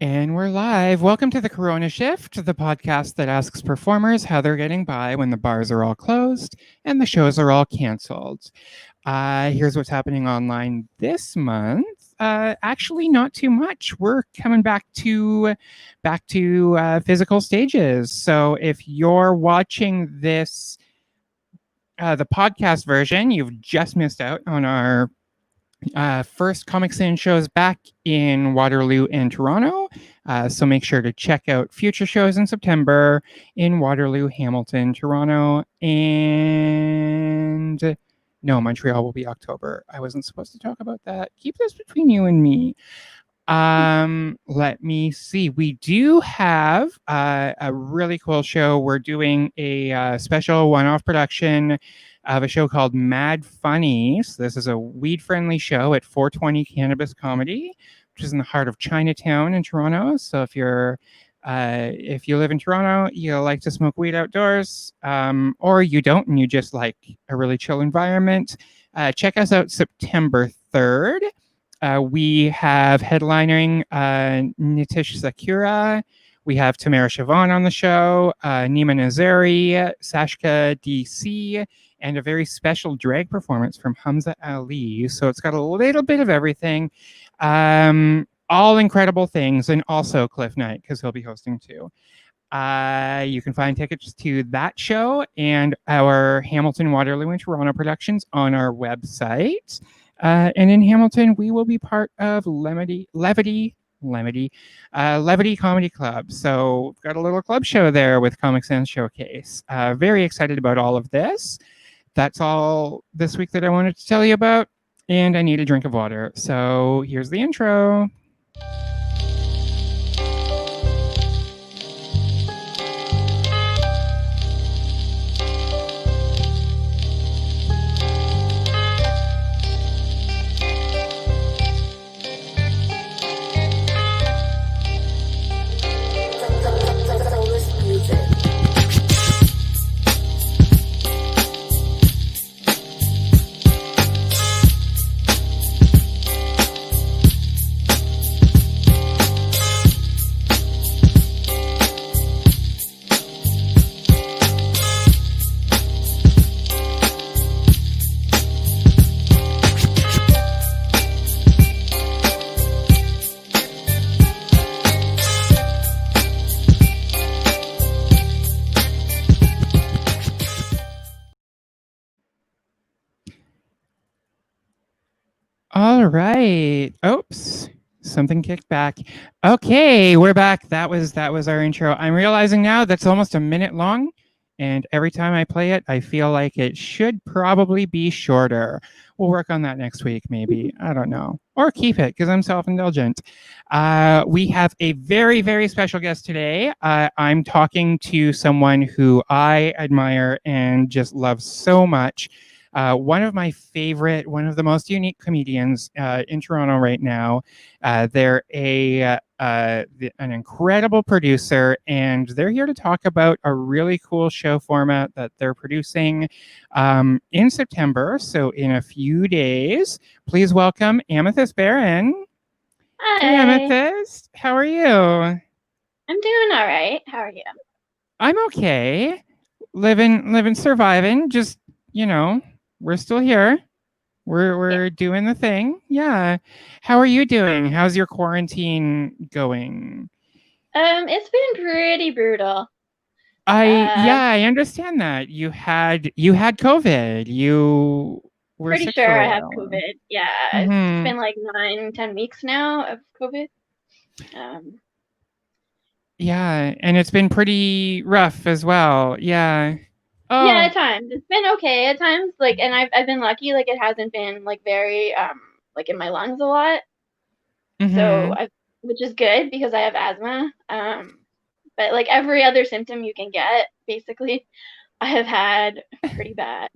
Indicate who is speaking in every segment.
Speaker 1: And we're live. Welcome to the Corona Shift, the podcast that asks performers how they're getting by when the bars are all closed and the shows are all canceled. Here's what's happening online this month. Actually, not too much. We're coming back to physical stages. So if you're watching this, the podcast version, you've just missed out on our first Comic Sin shows back in Waterloo and Toronto. So make sure to check out future shows in September in Waterloo, Hamilton, Toronto, and no, Montreal will be October. I wasn't supposed to talk about that. Keep this between you and me. Let me see. We do have a really cool show. We're doing a special one-off production of a show called Mad Funny. So this is a weed-friendly show at 420 Cannabis Comedy, which is in the heart of Chinatown in Toronto. So if you live in Toronto, you like to smoke weed outdoors, or you don't and you just like a really chill environment, check us out September 3rd. We have headlining Nitish Sakura. We have Tamara Siobhan on the show, Nima Nazari, Sashka DC, and a very special drag performance from Hamza Ali. So it's got a little bit of everything. All incredible things, and also Cliff Knight, because he'll be hosting too. You can find tickets to that show and our Hamilton, Waterloo, and Toronto productions on our website. And in Hamilton, we will be part of Levity Comedy Club. So we've got a little club show there with Comic Sans Showcase. Very excited about all of this. That's all this week that I wanted to tell you about. And I need a drink of water. So here's the intro. All right. Oops. Something kicked back. Okay, we're back. That was our intro. I'm realizing now that's almost a minute long, and every time I play it, I feel like it should probably be shorter. We'll work on that next week, maybe. I don't know. Or keep it, because I'm self-indulgent. We have a very, very special guest today. I'm talking to someone who I admire and just love so much. One of my favorite, one of the most unique comedians in Toronto right now. They're an incredible producer, and they're here to talk about a really cool show format that they're producing in September. So in a few days, please welcome Amethyst Barron.
Speaker 2: Hi.
Speaker 1: Hey, Amethyst. How are you?
Speaker 2: I'm doing all right. How are you?
Speaker 1: I'm okay. Living, surviving. Just, we're still here. We're doing the thing. Yeah. How are you doing? How's your quarantine going?
Speaker 2: It's been pretty brutal.
Speaker 1: I understand that. You had COVID. You were
Speaker 2: Pretty
Speaker 1: sick
Speaker 2: sure
Speaker 1: for a
Speaker 2: I have
Speaker 1: while.
Speaker 2: COVID. Yeah, It's been like 9-10 weeks now of COVID.
Speaker 1: Yeah, and it's been pretty rough as well. Yeah. Oh.
Speaker 2: Yeah, at times it's been okay. At times, and I've been lucky. Like it hasn't been very in my lungs a lot. So which is good because I have asthma. But like every other symptom you can get, basically, I have had pretty bad.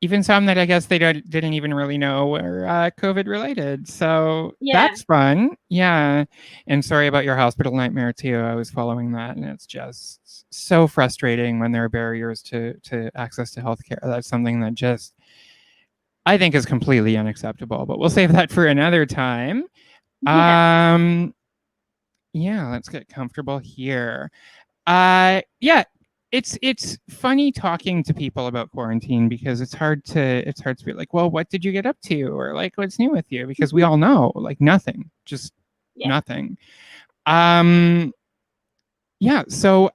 Speaker 1: Even some that I guess they didn't even really know were COVID related. So
Speaker 2: Yeah.
Speaker 1: That's fun. Yeah. And sorry about your hospital nightmare too. I was following that, and it's just so frustrating when there are barriers to access to healthcare. That's something that just I think is completely unacceptable, but we'll save that for another time.
Speaker 2: Yeah.
Speaker 1: Yeah, let's get comfortable here. Yeah, it's funny talking to people about quarantine because it's hard to be like, well, what did you get up to, or like, what's new with you? Because we all know, like, nothing, just
Speaker 2: Yeah.
Speaker 1: nothing. Um, yeah, so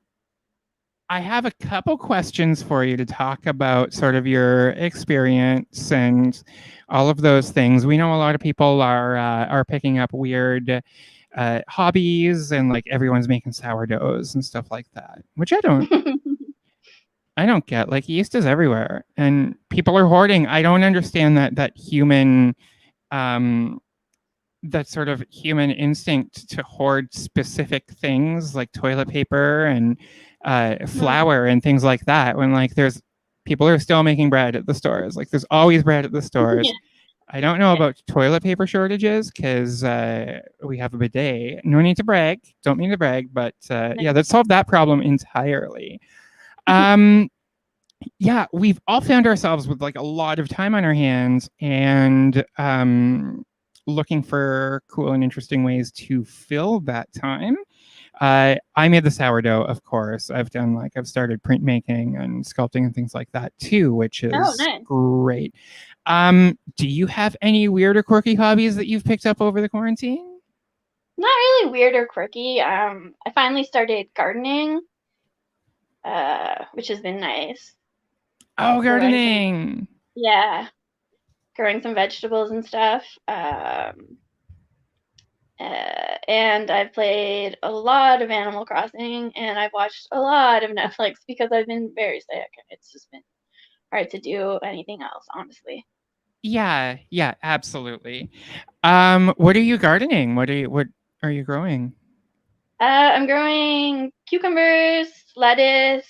Speaker 1: I have a couple questions for you to talk about sort of your experience and all of those things. We know a lot of people are picking up weird hobbies, and like everyone's making sourdoughs and stuff like that, which I don't get. Like, yeast is everywhere and people are hoarding. I don't understand that human um that sort of human instinct to hoard specific things like toilet paper and
Speaker 2: Hmm.
Speaker 1: flour and things like that, when like there's people are still making bread at the stores. Like, there's always bread at the
Speaker 2: Yeah.
Speaker 1: stores. I don't know
Speaker 2: Yeah.
Speaker 1: about toilet paper shortages because we have a bidet. No need to brag. Don't mean to brag, but yeah, that solved that problem entirely. Um, yeah, we've all found ourselves with like a lot of time on our hands, and looking for cool and interesting ways to fill that time. I made the sourdough, of course. I've started printmaking and sculpting and things like that too, which
Speaker 2: Oh,
Speaker 1: is
Speaker 2: nice.
Speaker 1: great. Do you have any weird or quirky hobbies that you've picked up over the quarantine?
Speaker 2: Not really weird or quirky. I finally started gardening, which has been nice.
Speaker 1: Oh,
Speaker 2: Growing some,
Speaker 1: gardening.
Speaker 2: yeah, growing some vegetables and stuff. And I've played a lot of Animal Crossing, and I've watched a lot of Netflix because I've been very sick. It's just been hard to do anything else, honestly.
Speaker 1: Yeah, yeah, absolutely. What are you gardening? What are you growing?
Speaker 2: I'm growing cucumbers, lettuce,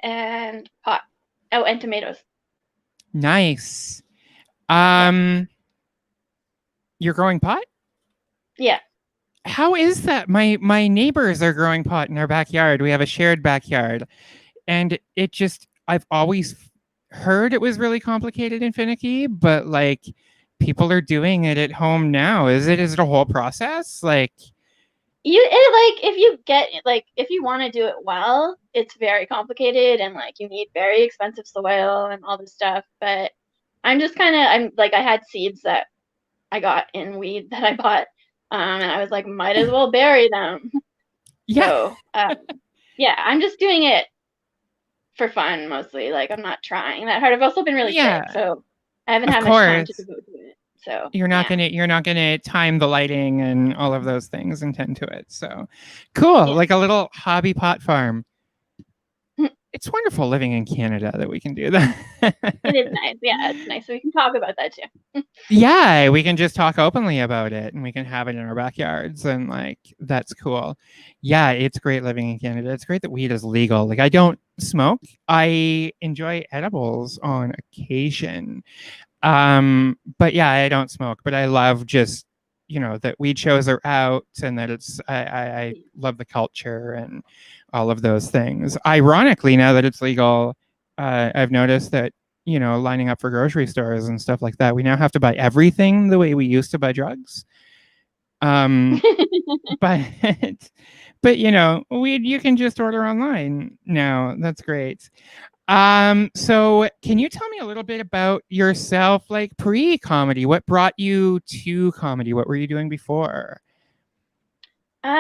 Speaker 2: and pot. Oh, and tomatoes.
Speaker 1: Nice.
Speaker 2: Yeah.
Speaker 1: Um, you're growing pot?
Speaker 2: Yeah.
Speaker 1: How is that? My neighbors are growing pot in our backyard. We have a shared backyard, and it just I've always heard it was really complicated and finicky, but like people are doing it at home now. Is it a whole process? Like,
Speaker 2: If you get like if you want to do it well, it's very complicated and like you need very expensive soil and all this stuff. But I'm like I had seeds that I got in weed that I bought, and I was like, might as well bury them.
Speaker 1: yeah,
Speaker 2: So yeah, I'm just doing it for fun mostly. Like I'm not trying that hard. I've also been really sick,
Speaker 1: yeah,
Speaker 2: so I haven't
Speaker 1: of
Speaker 2: had much time to
Speaker 1: course.
Speaker 2: devote to it. So
Speaker 1: You're not
Speaker 2: yeah,
Speaker 1: gonna you're not gonna time the lighting and all of those things and tend to it. So cool,
Speaker 2: yeah.
Speaker 1: like a little hobby pot farm. It's wonderful living in Canada that we can do
Speaker 2: It is
Speaker 1: that.
Speaker 2: nice. Yeah, it's nice. So we can talk about that too.
Speaker 1: Yeah, we can just talk openly about it and we can have it in our backyards, and like that's cool. Yeah, it's great living in Canada. It's great that weed is legal. Like, I don't smoke. I enjoy edibles on occasion. But yeah, I don't smoke, but I love just, that weed shows are out and that I love the culture and all of those things. Ironically, now that it's legal, I've noticed that, lining up for grocery stores and stuff like that, we now have to buy everything the way we used to buy drugs. Um, but but weed you can just order online now. That's great. So can you tell me a little bit about yourself, like pre-comedy? What brought you to comedy? What were you doing before?
Speaker 2: So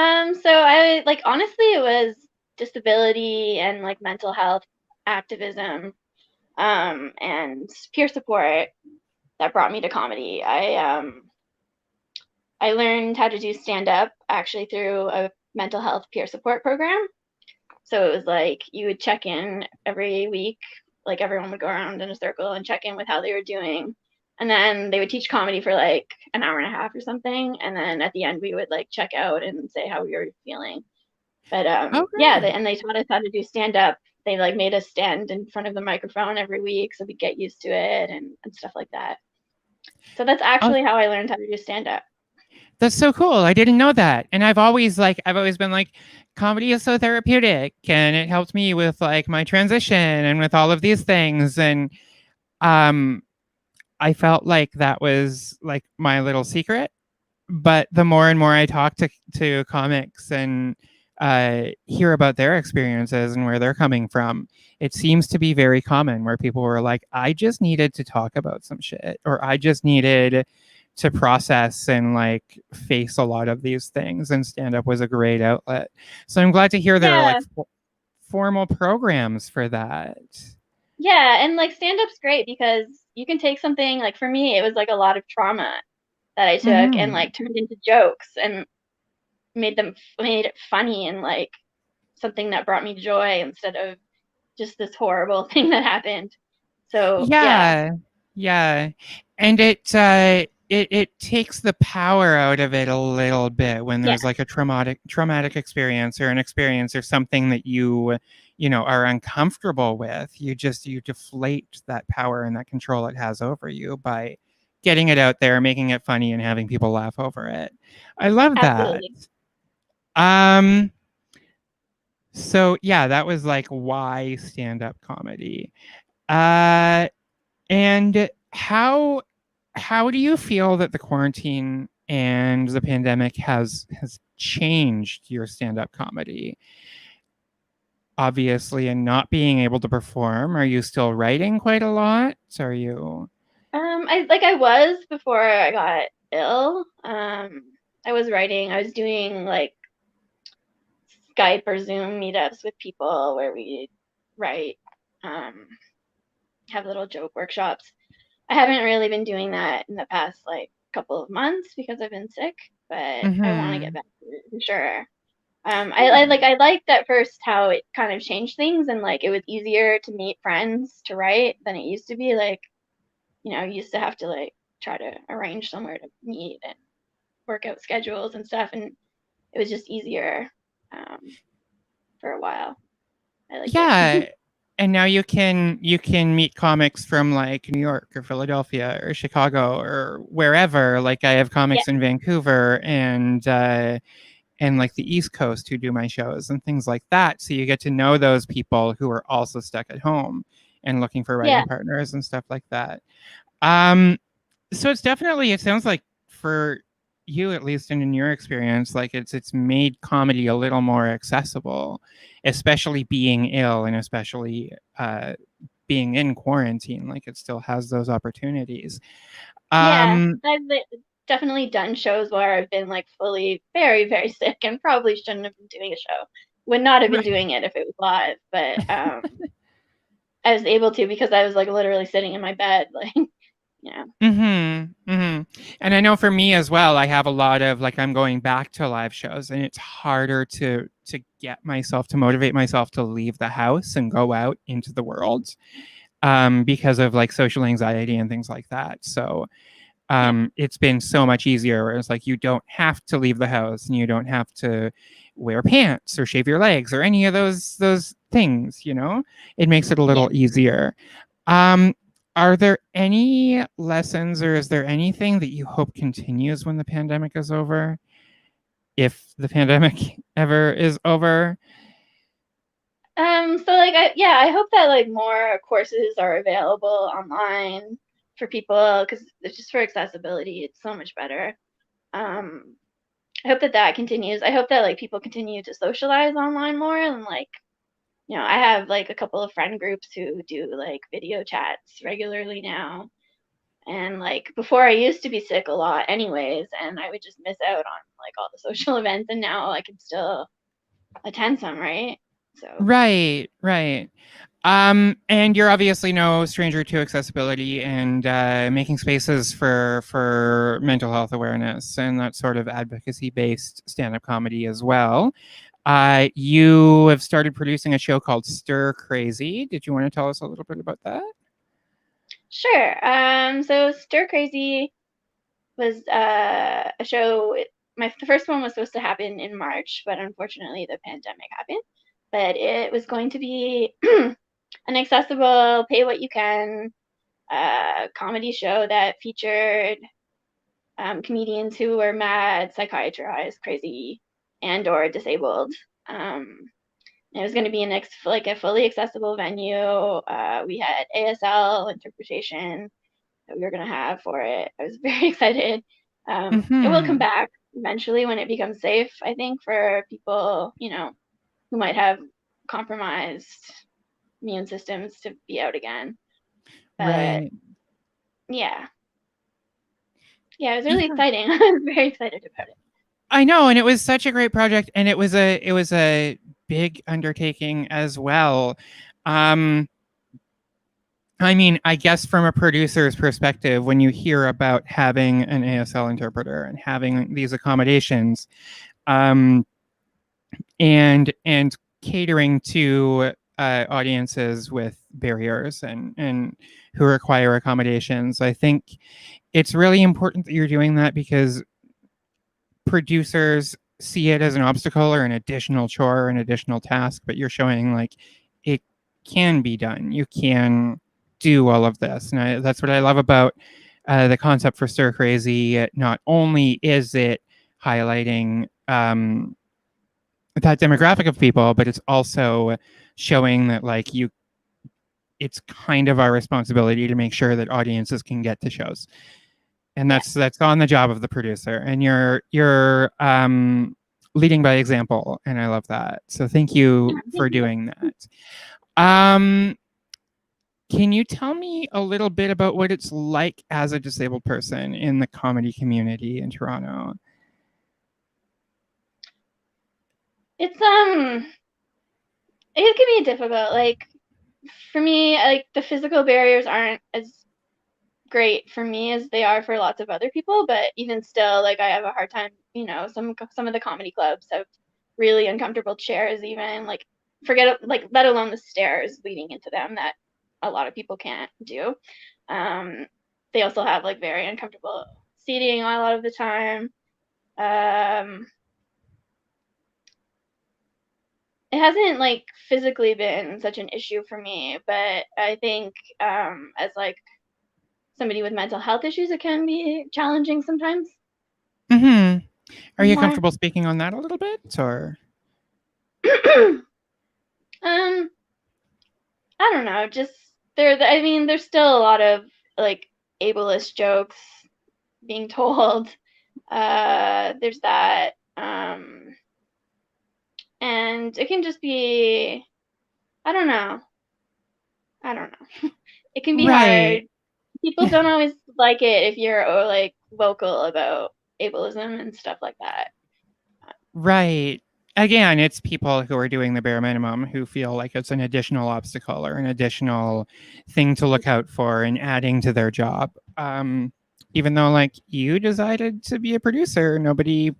Speaker 2: I like honestly it was disability and like mental health activism, and peer support that brought me to comedy. I learned how to do stand up actually through a mental health peer support program. So it was like you would check in every week, like everyone would go around in a circle and check in with how they were doing. And then they would teach comedy for like an hour and a half or something. And then at the end, we would like check out and say how we were feeling. But
Speaker 1: Oh,
Speaker 2: yeah,
Speaker 1: great.
Speaker 2: and they taught us how to do stand up. They like made us stand in front of the microphone every week so we get used to it and stuff like that. So that's
Speaker 1: Oh,
Speaker 2: actually how I learned how to do stand up.
Speaker 1: that's so cool. I didn't know that. And I've always been like, comedy is so therapeutic and it helped me with like my transition and with all of these things. And um I felt like that was like my little secret. but the more and more I talk to comics and hear about their experiences and where they're coming from, it seems to be very common where people were like, I just needed to talk about some shit, or I just needed to process and like face a lot of these things, and stand up was a great outlet. So I'm glad to hear there are
Speaker 2: Yeah.
Speaker 1: like formal programs for that.
Speaker 2: Yeah, and like stand up's great because you can take something like for me it was like a lot of trauma that I took and
Speaker 1: Mm-hmm.
Speaker 2: like turned into jokes and made it funny and like something that brought me joy instead of just this horrible thing that happened. So, yeah.
Speaker 1: Yeah, yeah, and it takes the power out of it a little bit when
Speaker 2: Yeah,
Speaker 1: there's like a traumatic experience, or an experience or something that you know are uncomfortable with. You deflate that power and that control it has over you by getting it out there, making it funny, and having people laugh over it. I love that.
Speaker 2: absolutely.
Speaker 1: Um, so yeah, that was like why stand-up comedy. Uh And how do you feel that the quarantine and the pandemic has changed your stand-up comedy? Obviously, and not being able to perform, are you still writing quite a lot? Are you?
Speaker 2: I was before I got ill. I was writing. I was doing like Skype or Zoom meetups with people where we write, um, have little joke workshops. I haven't really been doing that in the past like couple of months because I've been sick, but I want to get
Speaker 1: Mm-hmm.
Speaker 2: back to it for sure.
Speaker 1: Yeah.
Speaker 2: I liked at first how it kind of changed things and like it was easier to meet friends to write than it used to be. Like, you used to have to like try to arrange somewhere to meet and work out schedules and stuff, and it was just easier for a while. I liked it.
Speaker 1: Yeah. And now you can meet comics from like New York or Philadelphia or Chicago or wherever. Like I have
Speaker 2: Yeah,
Speaker 1: comics in Vancouver and like the East Coast who do my shows and things like that. So you get to know those people who are also stuck at home and looking for
Speaker 2: yeah,
Speaker 1: writing partners and stuff like that. Um, so it sounds like for you, at least, and in your experience, like it's made comedy a little more accessible, especially being ill and especially being in quarantine. Like it still has those opportunities.
Speaker 2: yeah.
Speaker 1: Um,
Speaker 2: Definitely done shows where I've been like fully very, very sick and probably shouldn't have been doing a show. Would not have been
Speaker 1: right.
Speaker 2: doing it if it was live, but I was able to because I was like literally sitting in my bed, like, yeah,
Speaker 1: Mm-hmm. Mm-hmm. And I know for me as well, I have a lot of like I'm going back to live shows, and it's harder to get myself to motivate myself to leave the house and go out into the world because of like social anxiety and things like that. So
Speaker 2: yeah,
Speaker 1: it's been so much easier where it's like you don't have to leave the house and you don't have to wear pants or shave your legs or any of those things, you know? It makes it a
Speaker 2: yeah.
Speaker 1: little easier. Um, are there any lessons, or is there anything that you hope continues when the pandemic is over? If the pandemic ever is over?
Speaker 2: So like I hope that like more courses are available online for people because it's just for accessibility, it's so much better. Um, I hope that that continues. I hope that like people continue to socialize online more and like I have like a couple of friend groups who do like video chats regularly now. And like before I used to be sick a lot anyways, and I would just miss out on like all the social events and now I can still attend some, right? So,
Speaker 1: Right, right. And you're obviously no stranger to accessibility and making spaces for mental health awareness and that sort of advocacy based stand up comedy as well. You have started producing a show called Stir Crazy. Did you want to tell us a little bit about that?
Speaker 2: sure. So Stir Crazy was a show. The first one was supposed to happen in March, but unfortunately the pandemic happened. But it was going to be an accessible, pay what you can comedy show that featured comedians who were mad, psychiatrized, crazy, and or disabled. It was going to be like a fully accessible venue. We had ASL interpretation that we were going to have for it. I was very excited. It will come
Speaker 1: Mm-hmm.
Speaker 2: back eventually when it becomes safe, I think, for people, who might have compromised immune systems to be out again. But
Speaker 1: Right.
Speaker 2: yeah, yeah, it was really
Speaker 1: Yeah.
Speaker 2: exciting. I was very excited about it.
Speaker 1: I know, and it was such a great project, and it was a big undertaking as well. Um, I mean, I guess from a producer's perspective, when you hear about having an ASL interpreter and having these accommodations, um, and catering to audiences with barriers and who require accommodations, I think it's really important that you're doing that because producers see it as an obstacle or an additional chore or an additional task, but you're showing like it can be done. You can do all of this. And that's what I love about the concept for Stir Crazy. Not only is it highlighting that demographic of people, but it's also showing that like it's kind of our responsibility to make sure that audiences can get to shows, and
Speaker 2: Yeah,
Speaker 1: that's on the job of the producer, and you're leading by example, and I love that, so thank
Speaker 2: yeah,
Speaker 1: you
Speaker 2: thank
Speaker 1: for
Speaker 2: you.
Speaker 1: doing that. um can you tell me a little bit about what it's like as a disabled person in the comedy community in Toronto?
Speaker 2: It's it can be difficult. Like for me, like the physical barriers aren't as great for me as they are for lots of other people, but even still, like I have a hard time. Some of the comedy clubs have really uncomfortable chairs, even like forget like let alone the stairs leading into them that a lot of people can't do. Um, they also have like very uncomfortable seating a lot of the time. Um, it hasn't like physically been such an issue for me, but I think as like somebody with mental health issues, it can be challenging sometimes.
Speaker 1: Mm-hmm. Are you
Speaker 2: More.
Speaker 1: comfortable speaking on that a little bit, or?
Speaker 2: um, I don't know. Just there. I mean, there's still a lot of like ableist jokes being told. There's that. And it can just be. I don't know. I don't know. It can be
Speaker 1: Right.
Speaker 2: hard. People don't always like it if you're like vocal about ableism and stuff like that.
Speaker 1: Right. Again, it's people who are doing the bare minimum who feel like it's an additional obstacle or an additional thing to look out for and adding to their job. Even though like you decided to be a producer, nobody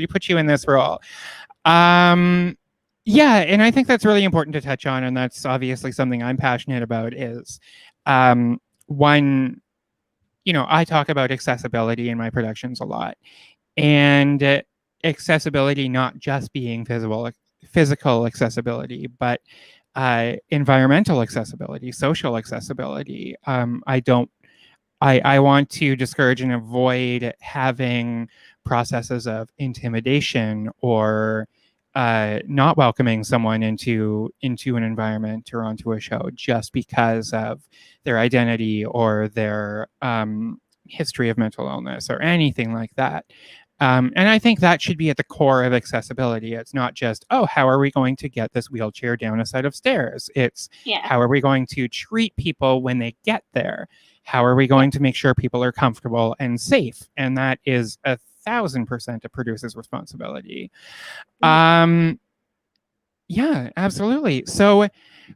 Speaker 1: put you in this role. Um, yeah, and I think that's really important to touch on, and that's obviously something I'm passionate about. Is one, I talk about accessibility in my productions a lot, and accessibility not just being physical accessibility, but environmental accessibility, social accessibility. I want to discourage and avoid having processes of intimidation or not welcoming someone into an environment or onto a show just because of their identity or their history of mental illness or anything like that. And I think that should be at the core of accessibility. It's not just, oh, how are we going to get this wheelchair down a set of stairs? It's
Speaker 2: Yeah.
Speaker 1: how are we going to treat people when they get there? How are we
Speaker 2: Yeah.
Speaker 1: going to make sure people are comfortable and safe? And that is 1,000% a producer's responsibility.
Speaker 2: Mhm.
Speaker 1: Um, yeah, absolutely. So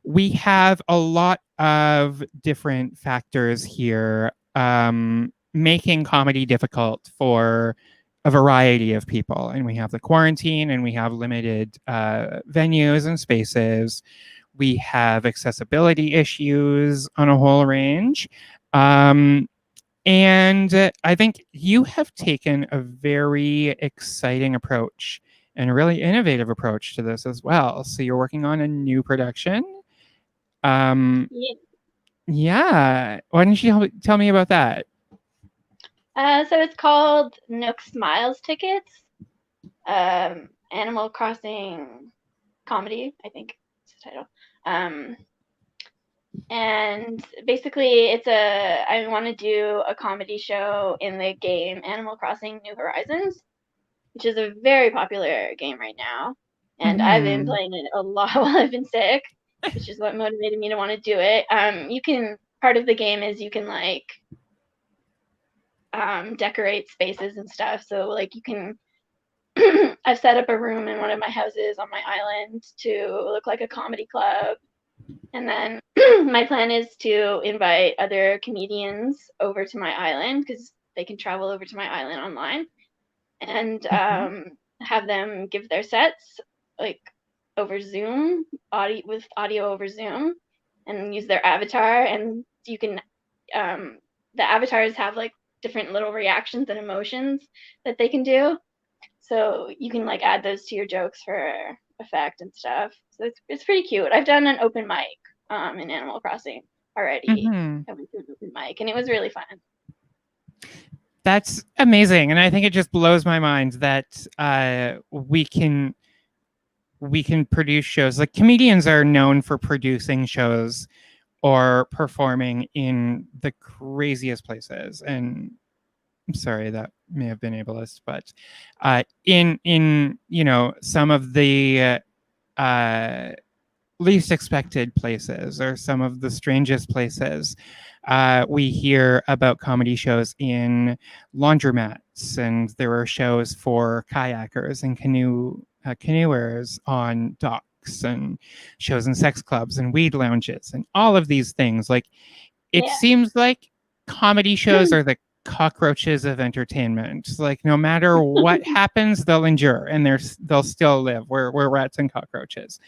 Speaker 1: we have a lot of different factors here making comedy difficult for a variety of people. And we have the quarantine and we have limited venues and spaces. We have accessibility issues on a whole range. Um, and I think you have taken a very exciting approach and a really innovative approach to this as well. So you're working on a new production. Um,
Speaker 2: Yeah.
Speaker 1: yeah. Why don't you tell me about that?
Speaker 2: So it's called Nook Smiles Tickets. Animal Crossing comedy, I think is the title. Um, And basically, I want to do a comedy show in the game Animal Crossing New Horizons, which is a very popular game right now. And I've been playing it a lot while I've been sick, which is what motivated me to want to do it. Part of the game is you can like decorate spaces and stuff. So like you can I've set up a room in one of my houses on my island to look like a comedy club. And then my plan is to invite other comedians over to my island because they can travel over to my island online and have them give their sets like over Zoom, audio over Zoom, and use their avatar. And you can, the avatars have like different little reactions and emotions that they can do. So you can like add those to your jokes for effect and stuff. So it's pretty cute. I've done an open mic in Animal Crossing already. I went to an open mic and it was really fun.
Speaker 1: That's amazing, and I think it just blows my mind that we can produce shows. Like comedians are known for producing shows or performing in the craziest places. And I'm sorry, that may have been ableist, but in some of the least expected places or some of the strangest places. We hear about comedy shows in laundromats, and there were shows for kayakers and canoers on docks, and shows in sex clubs and weed lounges, and all of these things. Like, it seems like comedy shows are the cockroaches of entertainment. Like, no matter what happens, they'll endure and they'll still live. We're rats and cockroaches.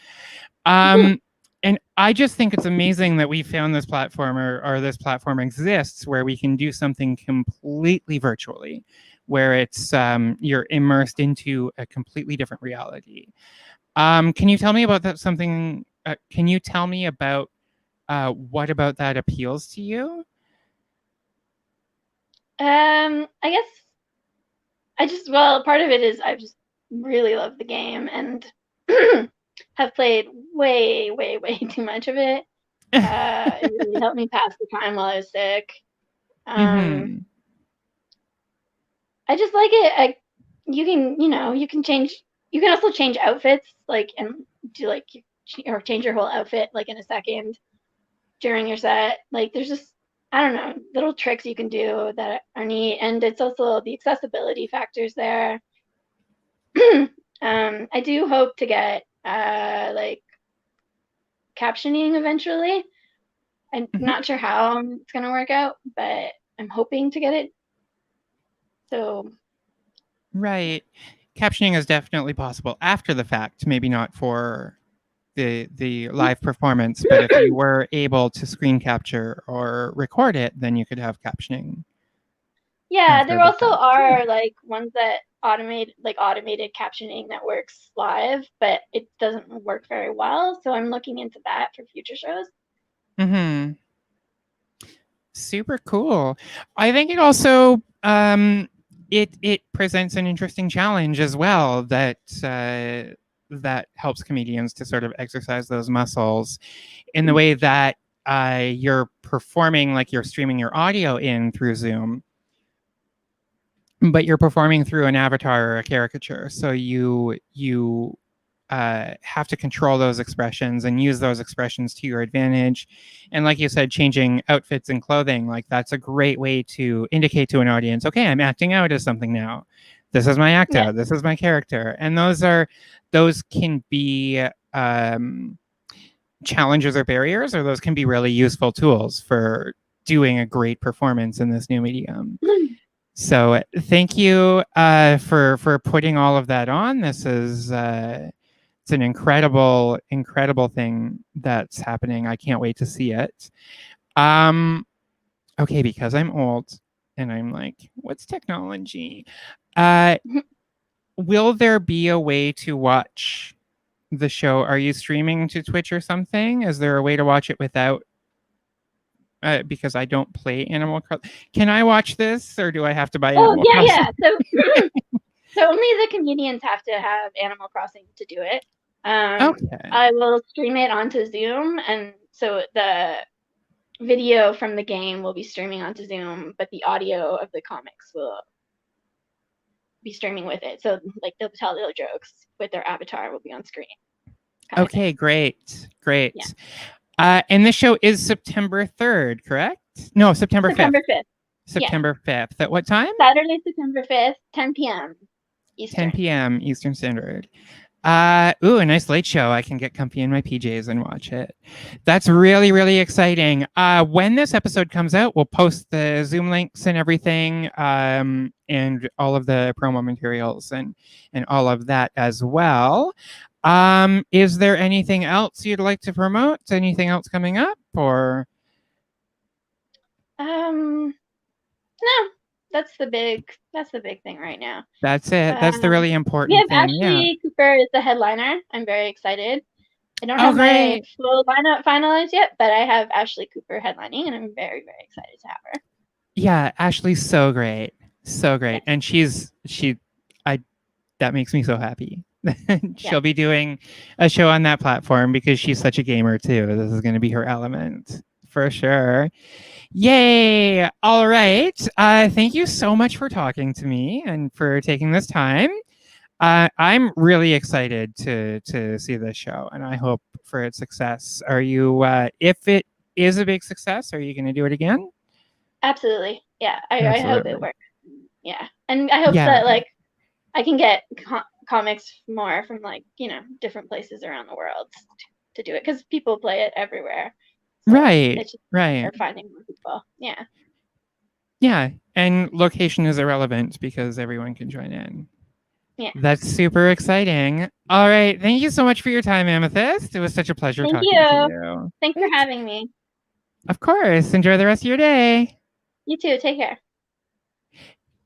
Speaker 1: And I just think it's amazing that we found this platform or this platform exists where we can do something completely virtually, where it's you're immersed into a completely different reality. Can you tell me about that? Can you tell me about what about that appeals to you?
Speaker 2: I guess part of it is I just really love the game and have played way, way, way too much of it. It really helped me pass the time while I was sick. I just like it. You can also change outfits, like, and do like, or change your whole outfit like in a second during your set. Like, there's just, I don't know, little tricks you can do that are neat. And it's also the accessibility factors there. I do hope to get like captioning eventually. I'm not sure how it's going to work out, but I'm hoping to get it. So,
Speaker 1: right. Captioning is definitely possible after the fact, maybe not for the live performance, but if you were able to screen capture or record it, then you could have captioning.
Speaker 2: Yeah, there also are like ones that automated captioning that works live, but it doesn't work very well. So I'm looking into that for future shows.
Speaker 1: Super cool. I think it also it presents an interesting challenge as well that that helps comedians to sort of exercise those muscles in the way that you're performing, like you're streaming your audio in through Zoom, but you're performing through an avatar or a caricature. So you have to control those expressions and use those expressions to your advantage. And like you said, changing outfits and clothing, like that's a great way to indicate to an audience, okay, I'm acting out as something now. This is my act out. This is my character. And those can be challenges or barriers, or those can be really useful tools for doing a great performance in this new medium. So thank you for putting all of that on. This is it's an incredible thing that's happening. I can't wait to see it. Okay, because I'm old and I'm like, what's technology? Will there be a way to watch the show? Are you streaming to Twitch or something? Is there a way to watch it without? Because I don't play Animal Crossing. Can I watch this, or do I have to buy Animal Crossing?
Speaker 2: Yeah. So only the comedians have to have Animal Crossing to do it. Okay. I will stream it onto Zoom, and so video from the game will be streaming onto Zoom, but the audio of the comics will be streaming with it. So like they'll tell their jokes with their avatar will be on screen.
Speaker 1: Okay, great.
Speaker 2: Yeah.
Speaker 1: And this show is September 3rd, correct? No, September 5th.
Speaker 2: September 5th.
Speaker 1: September 5th. At what time?
Speaker 2: Saturday, September 5th, 10 p.m. Eastern.
Speaker 1: 10 p.m. Eastern Standard. A nice late show. I can get comfy in my PJs and watch it. That's really, really exciting. When this episode comes out, we'll post the Zoom links and everything, and all of the promo materials and all of that as well. Is there anything else you'd like to promote? Anything else coming up, or?
Speaker 2: No, that's the big thing right now.
Speaker 1: That's it. That's the really important thing.
Speaker 2: Ashley Cooper is the headliner. I'm very excited. I don't have my full lineup finalized yet, but I have Ashley Cooper headlining, and I'm very, very excited to have her.
Speaker 1: Yeah, Ashley's so great. So great. And that makes me so happy. She'll be doing a show on that platform because she's such a gamer too. This is going to be her element for sure. Yay! All right. Thank you so much for talking to me and for taking this time. I'm really excited to see this show, and I hope for its success. Are you? If it is a big success, are you going to do it again?
Speaker 2: Absolutely. Yeah. I hope it works. Yeah, and I hope that like I can get comics more from like different places around the world to do it because people play it everywhere.
Speaker 1: So right.
Speaker 2: They're finding more people. Yeah.
Speaker 1: Yeah, and location is irrelevant because everyone can join in.
Speaker 2: Yeah.
Speaker 1: That's super exciting. All right. Thank you so much for your time, Amethyst. It was such a pleasure talking to you.
Speaker 2: Thanks for having me.
Speaker 1: Of course. Enjoy the rest of your day.
Speaker 2: You too. Take care.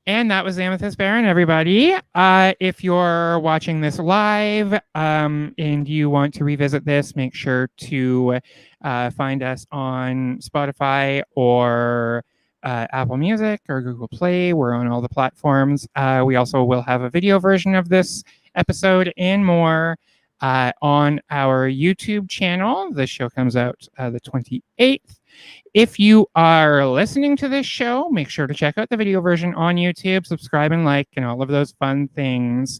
Speaker 1: And that was Amethyst Barron, everybody. If you're watching this live and you want to revisit this, make sure to find us on Spotify or Apple Music or Google Play. We're on all the platforms. We also will have a video version of this episode and more on our YouTube channel. This show comes out the 28th. If you are listening to this show, make sure to check out the video version on YouTube, subscribe and like, and all of those fun things.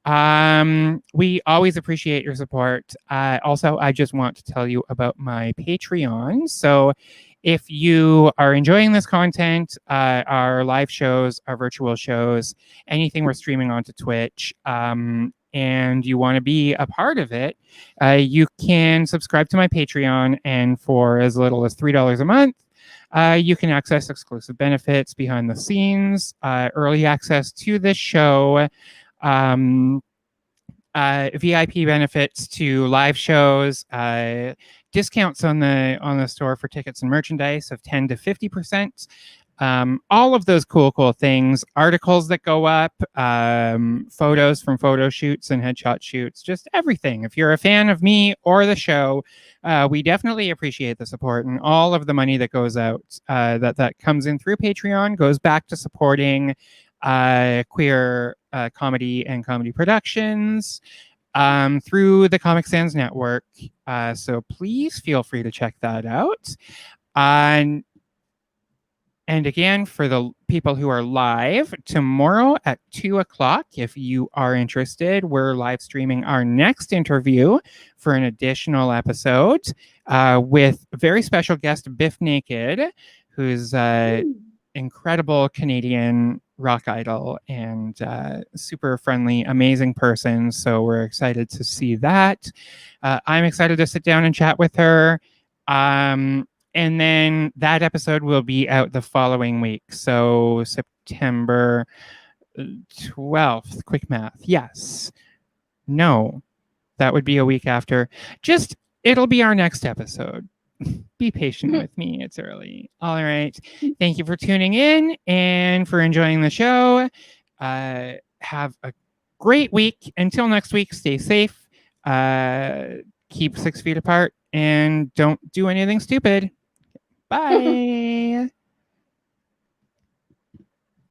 Speaker 1: We always appreciate your support. Also, I just want to tell you about my Patreon. So if you are enjoying this content, our live shows, our virtual shows, anything we're streaming onto Twitch, and you want to be a part of it, you can subscribe to my Patreon, and for as little as $3 a month, you can access exclusive benefits, behind the scenes, early access to this show, VIP benefits to live shows, discounts on the store for tickets and merchandise of 10 to 50%. All of those cool things, articles that go up, photos from photo shoots and headshot shoots, just everything. If you're a fan of me or the show, we definitely appreciate the support, and all of the money that goes out, that comes in through Patreon, goes back to supporting queer comedy and comedy productions through the Comic Sans Network. So please feel free to check that out. And again, for the people who are live, tomorrow at 2:00, if you are interested, we're live streaming our next interview for an additional episode with a very special guest, Biff Naked, who's incredible Canadian rock idol and super friendly, amazing person. So we're excited to see that. I'm excited to sit down and chat with her. And then that episode will be out the following week. So September 12th. Quick math. Yes. No. That would be a week after. It'll be our next episode. Be patient with me. It's early. All right. Thank you for tuning in and for enjoying the show. Have a great week. Until next week, stay safe. Keep 6 feet apart and don't do anything stupid. Bye.